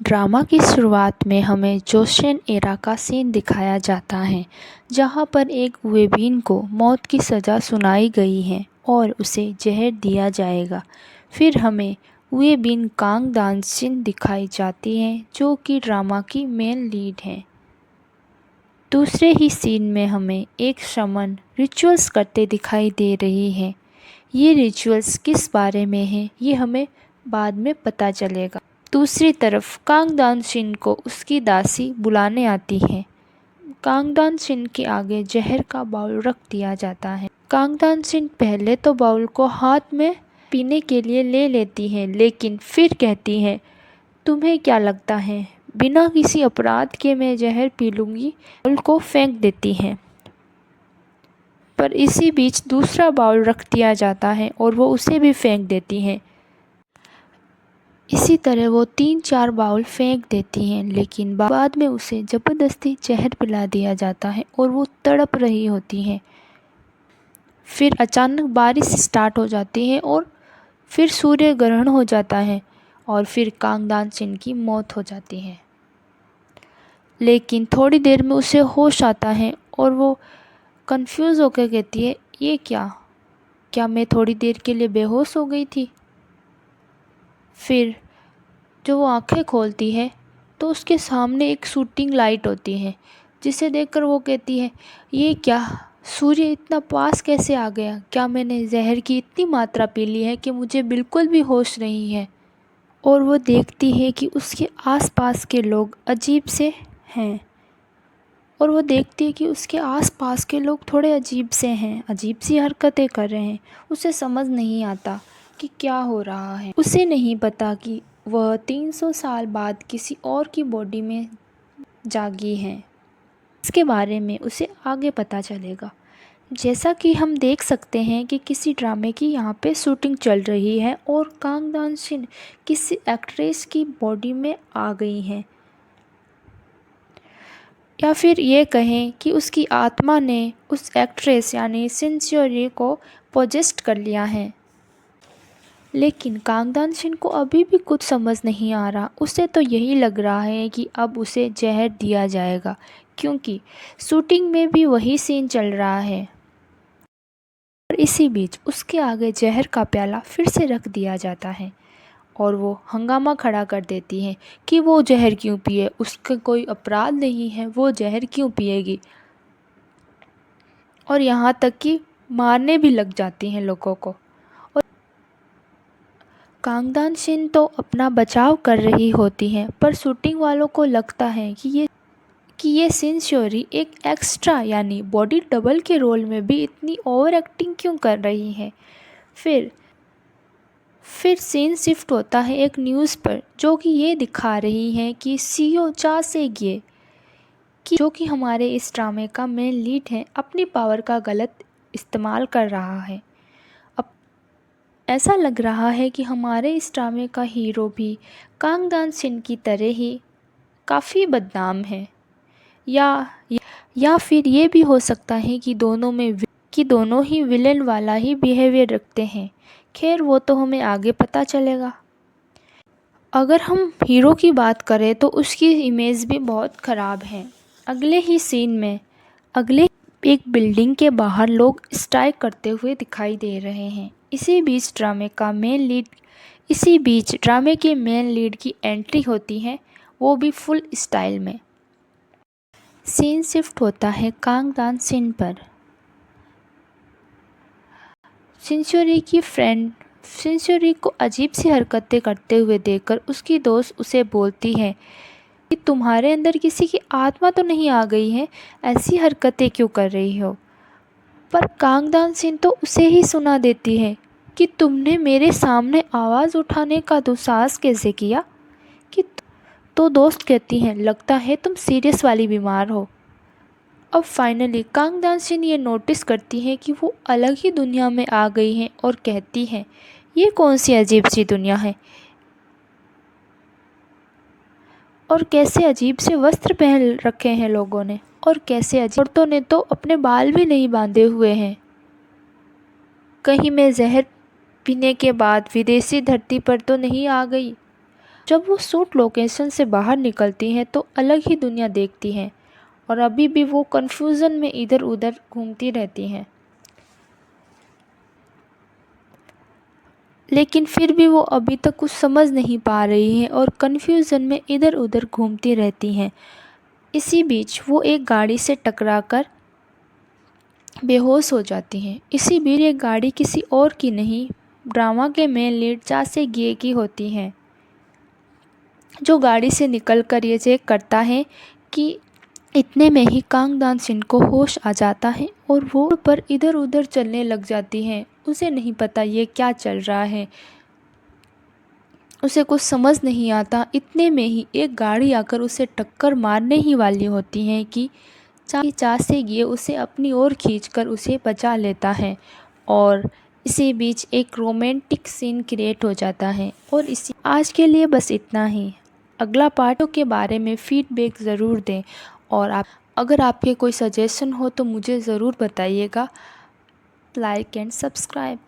Drama की शुरुआत में हमें जोसेन एरा का सीन दिखाया जाता है, जहां पर एक वेबीन को मौत की सज़ा सुनाई गई है और उसे जहर दिया जाएगा। फिर हमें वेबीन कांग दानसिन दिखाई जाती हैं, जो कि ड्रामा की मेन लीड हैं। दूसरे ही सीन में हमें एक शमन रिचुअल्स करते दिखाई दे रही है। ये रिचुअल्स किस बारे में हैं, ये हमें बाद में पता चलेगा। दूसरी तरफ कांग दानसिन को उसकी दासी बुलाने आती है। कांग दानसिन के आगे जहर का बाउल रख दिया जाता है। कांग दानसिन पहले तो बाउल को हाथ में पीने के लिए ले लेती हैं, लेकिन फिर कहती हैं, तुम्हें क्या लगता है बिना किसी अपराध के मैं जहर पी लूँगी? बाउल को फेंक देती हैं। पर इसी बीच दूसरा बाउल रख दिया जाता है और वो उसे भी फेंक देती हैं। इसी तरह वो 3-4 बाउल फेंक देती हैं, लेकिन बाद में उसे ज़बरदस्ती जहर पिला दिया जाता है और वो तड़प रही होती हैं। फिर अचानक बारिश स्टार्ट हो जाती है और फिर सूर्य ग्रहण हो जाता है और फिर कांग दानसिन की मौत हो जाती है। लेकिन थोड़ी देर में उसे होश आता है और वो कंफ्यूज होकर कहती है, ये क्या मैं थोड़ी देर के लिए बेहोश हो गई थी? फिर जो वो आंखें खोलती है तो उसके सामने एक शूटिंग लाइट होती है, जिसे देखकर वो कहती है, ये क्या, सूर्य इतना पास कैसे आ गया? क्या मैंने जहर की इतनी मात्रा पी ली है कि मुझे बिल्कुल भी होश नहीं है? और वो देखती है कि उसके आसपास के लोग अजीब से हैं और वो देखती है कि उसके आसपास के लोग थोड़े अजीब से हैं, अजीब सी हरकतें कर रहे हैं। उसे समझ नहीं आता कि क्या हो रहा है। उसे नहीं पता कि वह 300 साल बाद किसी और की बॉडी में जागी हैं। इसके बारे में उसे आगे पता चलेगा। जैसा कि हम देख सकते हैं कि किसी ड्रामे की यहाँ पे शूटिंग चल रही है और कांग दानसिन किसी एक्ट्रेस की बॉडी में आ गई हैं, या फिर ये कहें कि उसकी आत्मा ने उस एक्ट्रेस यानी सिंच्योरी को पोजेस्ट कर लिया है। लेकिन कांग दानसिन को अभी भी कुछ समझ नहीं आ रहा। उसे तो यही लग रहा है कि अब उसे जहर दिया जाएगा, क्योंकि शूटिंग में भी वही सीन चल रहा है। और इसी बीच उसके आगे जहर का प्याला फिर से रख दिया जाता है और वो हंगामा खड़ा कर देती हैं कि वो जहर क्यों पिए, उसका कोई अपराध नहीं है, वो जहर क्यों पिएगी। और यहाँ तक कि मारने भी लग जाती हैं लोगों को। और कांग दानसिन तो अपना बचाव कर रही होती हैं, पर शूटिंग वालों को लगता है कि ये सिंच्योरी एक एक्स्ट्रा यानी बॉडी डबल के रोल में भी इतनी ओवर एक्टिंग क्यों कर रही है। फिर सीन शिफ्ट होता है एक न्यूज़ पर, जो कि ये दिखा रही है कि सीईओ चा सेग्ये, जो कि हमारे इस ड्रामे का मेन लीड है, अपनी पावर का गलत इस्तेमाल कर रहा है। अब ऐसा लग रहा है कि हमारे इस ड्रामे का हीरो भी कांग दानसिन की तरह ही काफ़ी बदनाम है, या फिर ये भी हो सकता है कि दोनों ही विलेन वाला ही बिहेवियर रखते हैं। खैर, वो तो हमें आगे पता चलेगा। अगर हम हीरो की बात करें तो उसकी इमेज भी बहुत ख़राब है। अगले एक बिल्डिंग के बाहर लोग स्ट्राइक करते हुए दिखाई दे रहे हैं। इसी बीच ड्रामे के मेन लीड की एंट्री होती है, वो भी फुल स्टाइल में। सीन शिफ्ट होता है कांग दानसिन पर। सिंच्योरी को अजीब सी हरकतें करते हुए देखकर उसकी दोस्त उसे बोलती है कि तुम्हारे अंदर किसी की आत्मा तो नहीं आ गई है, ऐसी हरकतें क्यों कर रही हो? पर कांग दानसिन तो उसे ही सुना देती है कि तुमने मेरे सामने आवाज़ उठाने का दुस्साहस कैसे किया? तो दोस्त कहती हैं, लगता है तुम सीरियस वाली बीमार हो। अब फाइनली कांग दानसिन ये नोटिस करती है कि वो अलग ही दुनिया में आ गई हैं और कहती हैं, ये कौन सी अजीब सी दुनिया है, और कैसे अजीब से वस्त्र पहन रखे हैं लोगों ने, और कैसे अजीब औरतों ने तो अपने बाल भी नहीं बांधे हुए हैं। कहीं मैं जहर पीने के बाद विदेशी धरती पर तो नहीं आ गई। जब वो शूट लोकेशन से बाहर निकलती हैं तो अलग ही दुनिया देखती हैं और अभी भी वो कन्फ्यूज़न में इधर उधर घूमती रहती हैं। लेकिन फिर भी वो अभी तक कुछ समझ नहीं पा रही हैं और कन्फ्यूज़न में इधर उधर घूमती रहती हैं। इसी बीच वो एक गाड़ी से टकराकर बेहोश हो जाती हैं। इसी बीच ये गाड़ी किसी और की नहीं, ड्रामा के मेन लीड चासे गिए की होती हैं, जो गाड़ी से निकलकर ये चेक करता है कि इतने में ही कांगदान सिंह को होश आ जाता है और वो रोड पर इधर उधर चलने लग जाती हैं। उसे नहीं पता ये क्या चल रहा है, उसे कुछ समझ नहीं आता। इतने में ही एक गाड़ी आकर उसे टक्कर मारने ही वाली होती है कि चासे गिए उसे अपनी ओर खींचकर उसे बचा लेता है और इसी बीच एक रोमांटिक सीन क्रिएट हो जाता है। और इसी आज के लिए बस इतना ही। अगला पार्टों के बारे में फीडबैक ज़रूर दें और अगर आपके कोई सजेशन हो तो मुझे ज़रूर बताइएगा। Like and subscribe.